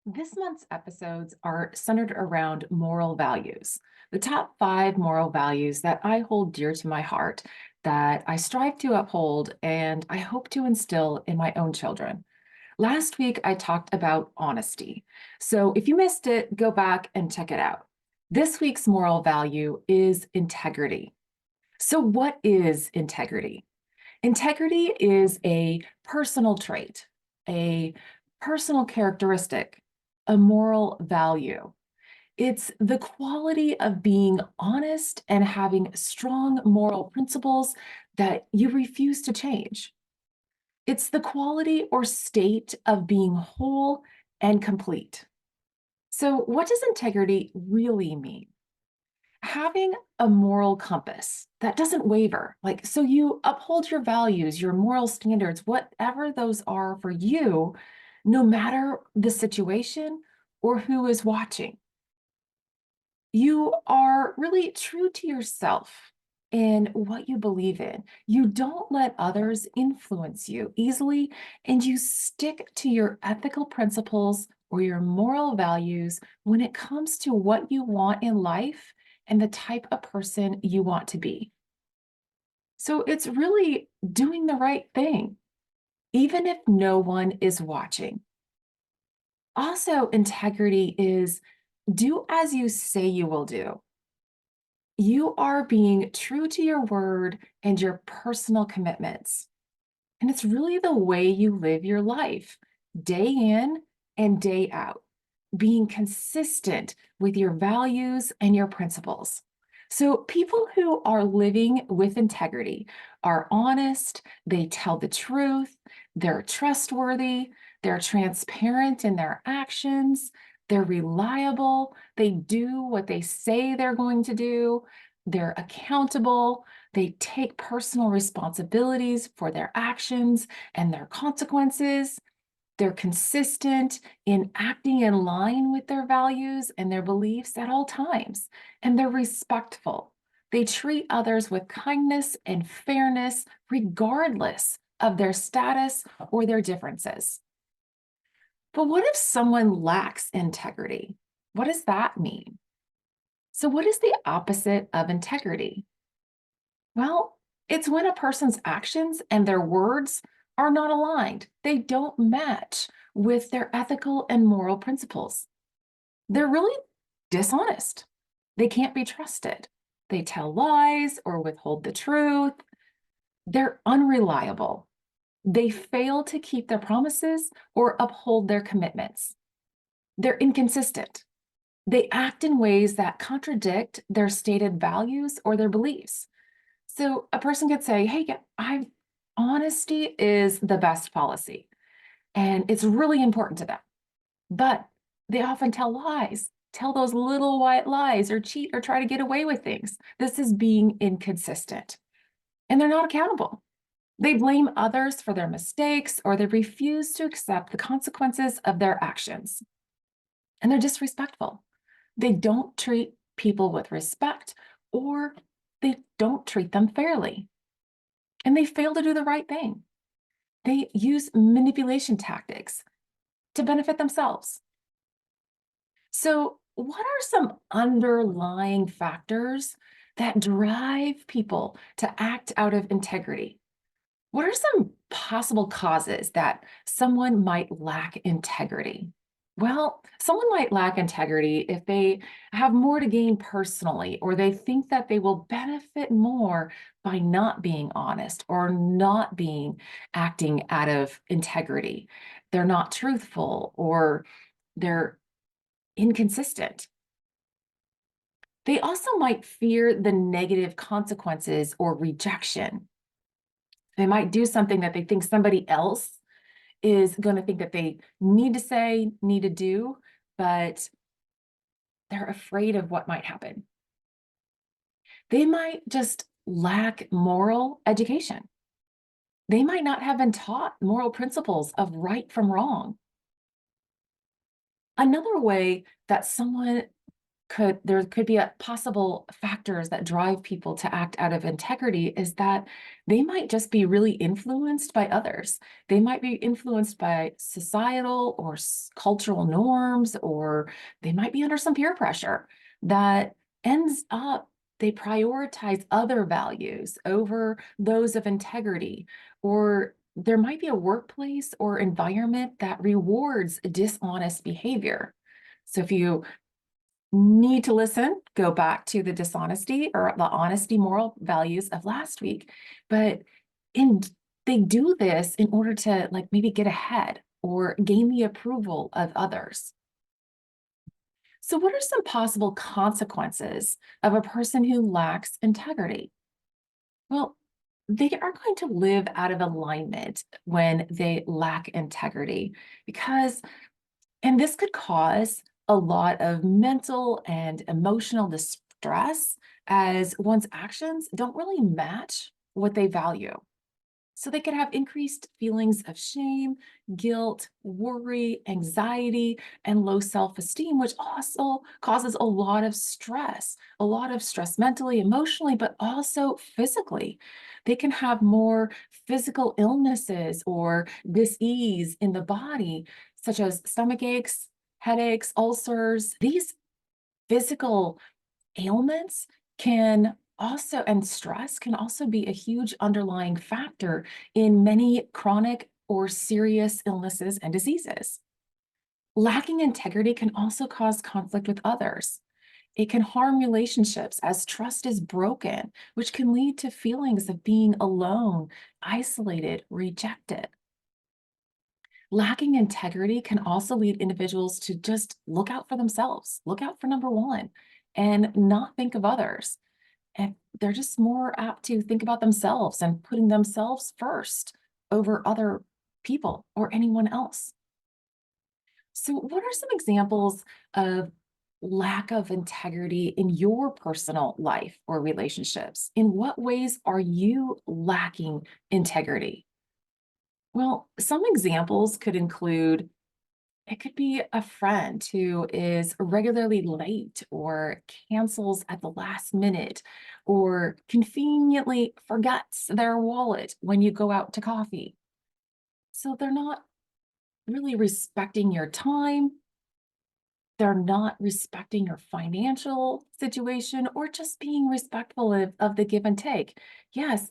This month's episodes are centered around moral values, the top 5 moral values that I hold dear to my heart, that I strive to uphold, and I hope to instill in my own children. Last week, I talked about honesty. So if you missed it, go back and check it out. This week's moral value is integrity. So, what is integrity? Integrity is a personal trait, a personal characteristic, a moral value. It's the quality of being honest and having strong moral principles that you refuse to change. It's the quality or state of being whole and complete. So, what does integrity really mean? Having a moral compass that doesn't waver. Like, so you uphold your values, your moral standards, whatever those are for you, no matter the situation or who is watching. You are really true to yourself in what you believe in. You don't let others influence you easily, and you stick to your ethical principles or your moral values when it comes to what you want in life and the type of person you want to be. So it's really doing the right thing, even if no one is watching. Also, integrity is do as you say you will do. You are being true to your word and your personal commitments. And it's really the way you live your life, day in and day out, being consistent with your values and your principles. So, people who are living with integrity are honest, they tell the truth, they're trustworthy, they're transparent in their actions, they're reliable, they do what they say they're going to do, they're accountable, they take personal responsibilities for their actions and their consequences. They're consistent in acting in line with their values and their beliefs at all times. And they're respectful. They treat others with kindness and fairness, regardless of their status or their differences. But what if someone lacks integrity? What does that mean? So, what is the opposite of integrity? Well, it's when a person's actions and their words are not aligned. They don't match with their ethical and moral principles. They're really dishonest. They can't be trusted. They tell lies or withhold the truth. They're unreliable. They fail to keep their promises or uphold their commitments. They're inconsistent. They act in ways that contradict their stated values or their beliefs. So a person could say, hey, yeah, honesty is the best policy, and it's really important to them. But they often tell lies, tell those little white lies, or cheat or try to get away with things. This is being inconsistent. And they're not accountable. They blame others for their mistakes, or they refuse to accept the consequences of their actions. And they're disrespectful. They don't treat people with respect, or they don't treat them fairly. And they fail to do the right thing. They use manipulation tactics to benefit themselves. So, what are some underlying factors that drive people to act out of integrity? What are some possible causes that someone might lack integrity? Well, someone might lack integrity if they have more to gain personally, or they think that they will benefit more by not being honest or not being acting out of integrity. They're not truthful or they're inconsistent. They also might fear the negative consequences or rejection. They might do something that they think somebody else is going to think that they need to say, need to do, but they're afraid of what might happen. They might just lack moral education. They might not have been taught moral principles of right from wrong. Another way that someone there could be a possible factors that drive people to act out of integrity is that they might just be really influenced by others. They might be influenced by societal or cultural norms, or they might be under some peer pressure that ends up they prioritize other values over those of integrity, or there might be a workplace or environment that rewards dishonest behavior. So if you need to listen, go back to the dishonesty or the honesty moral values of last week. But in they do this in order to like maybe get ahead or gain the approval of others. So what are some possible consequences of a person who lacks integrity? Well, they are going to live out of alignment when they lack integrity because and this could cause a lot of mental and emotional distress as one's actions don't really match what they value. So they could have increased feelings of shame, guilt, worry, anxiety, and low self-esteem, which also causes a lot of stress mentally, emotionally, but also physically. They can have more physical illnesses or dis-ease in the body, such as stomach aches, headaches, ulcers. These physical ailments can also, and stress can also be a huge underlying factor in many chronic or serious illnesses and diseases. Lacking integrity can also cause conflict with others. It can harm relationships as trust is broken, which can lead to feelings of being alone, isolated, rejected. Lacking integrity can also lead individuals to just look out for themselves, look out for number one, and not think of others. And they're just more apt to think about themselves and putting themselves first over other people or anyone else. So, what are some examples of lack of integrity in your personal life or relationships? In what ways are you lacking integrity? Well, some examples could include it could be a friend who is regularly late or cancels at the last minute or conveniently forgets their wallet when you go out to coffee. So they're not really respecting your time. They're not respecting your financial situation or just being respectful of the give and take. Yes,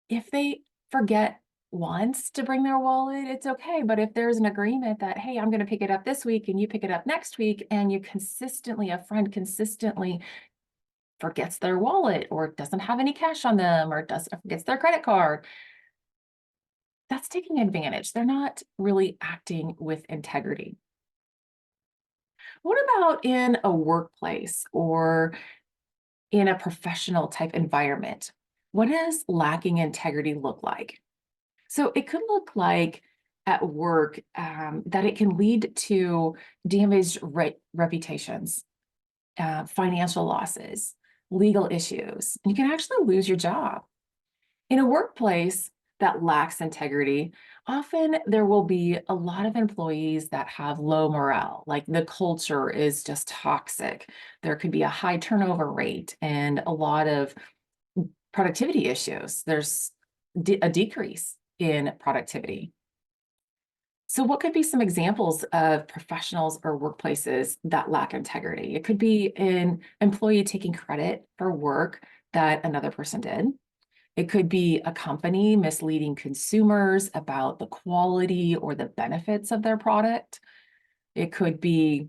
if they forget once to bring their wallet, it's okay. But if there's an agreement that, hey, I'm going to pick it up this week and you pick it up next week, and a friend consistently forgets their wallet or doesn't have any cash on them or forgets their credit card, that's taking advantage. They're not really acting with integrity. What about in a workplace or in a professional type environment? What does lacking integrity look like? So it could look like at work that it can lead to damaged reputations, financial losses, legal issues. And you can actually lose your job. In a workplace that lacks integrity, often there will be a lot of employees that have low morale, like the culture is just toxic. There could be a high turnover rate and a lot of productivity issues. There's a decrease in productivity. So, what could be some examples of professionals or workplaces that lack integrity? It could be an employee taking credit for work that another person did. It could be a company misleading consumers about the quality or the benefits of their product. It could be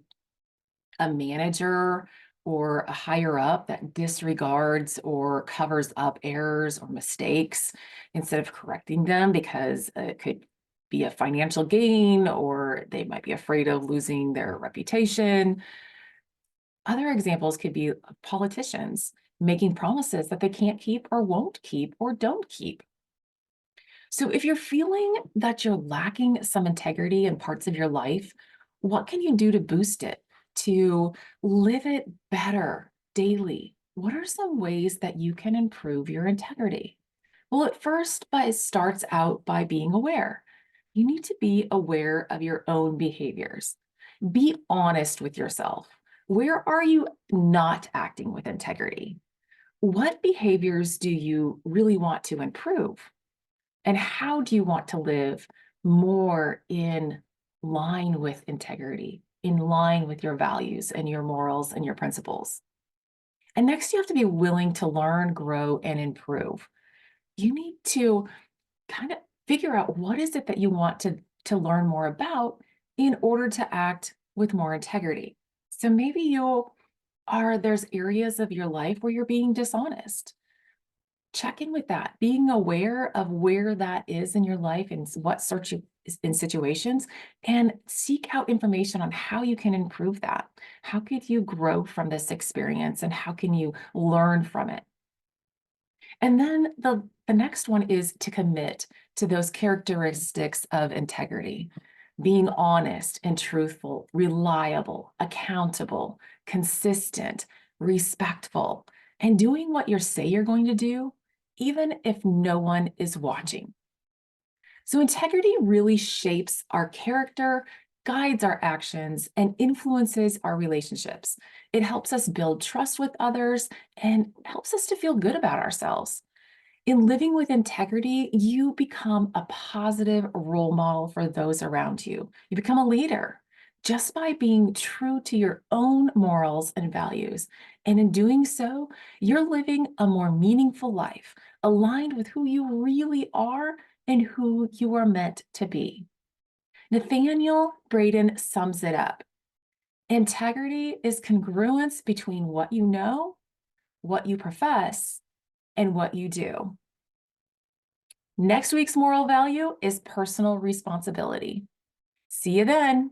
a manager or a higher up that disregards or covers up errors or mistakes instead of correcting them because it could be a financial gain or they might be afraid of losing their reputation. Other examples could be politicians making promises that they can't keep or won't keep or don't keep. So, if you're feeling that you're lacking some integrity in parts of your life, what can you do to boost it, to live it better daily? What are some ways that you can improve your integrity? Well, at first, it starts out by being aware. You need to be aware of your own behaviors. Be honest with yourself. Where are you not acting with integrity? What behaviors do you really want to improve? And how do you want to live more in line with integrity, in line with your values and your morals and your principles? And next, you have to be willing to learn, grow, and improve. You need to kind of figure out what is it that you want to learn more about in order to act with more integrity. So maybe there's areas of your life where you're being dishonest. Check in with that, being aware of where that is in your life and what sorts of in situations, and seek out information on how you can improve that. How could you grow from this experience and how can you learn from it? And then the next one is to commit to those characteristics of integrity, being honest and truthful, reliable, accountable, consistent, respectful, and doing what you say you're going to do, even if no one is watching. So, integrity really shapes our character, guides our actions, and influences our relationships. It helps us build trust with others and helps us to feel good about ourselves. In living with integrity, you become a positive role model for those around you. You become a leader just by being true to your own morals and values. And in doing so, you're living a more meaningful life, aligned with who you really are and who you are meant to be. Nathaniel Braden sums it up. Integrity is congruence between what you know, what you profess, and what you do. Next week's moral value is personal responsibility. See you then.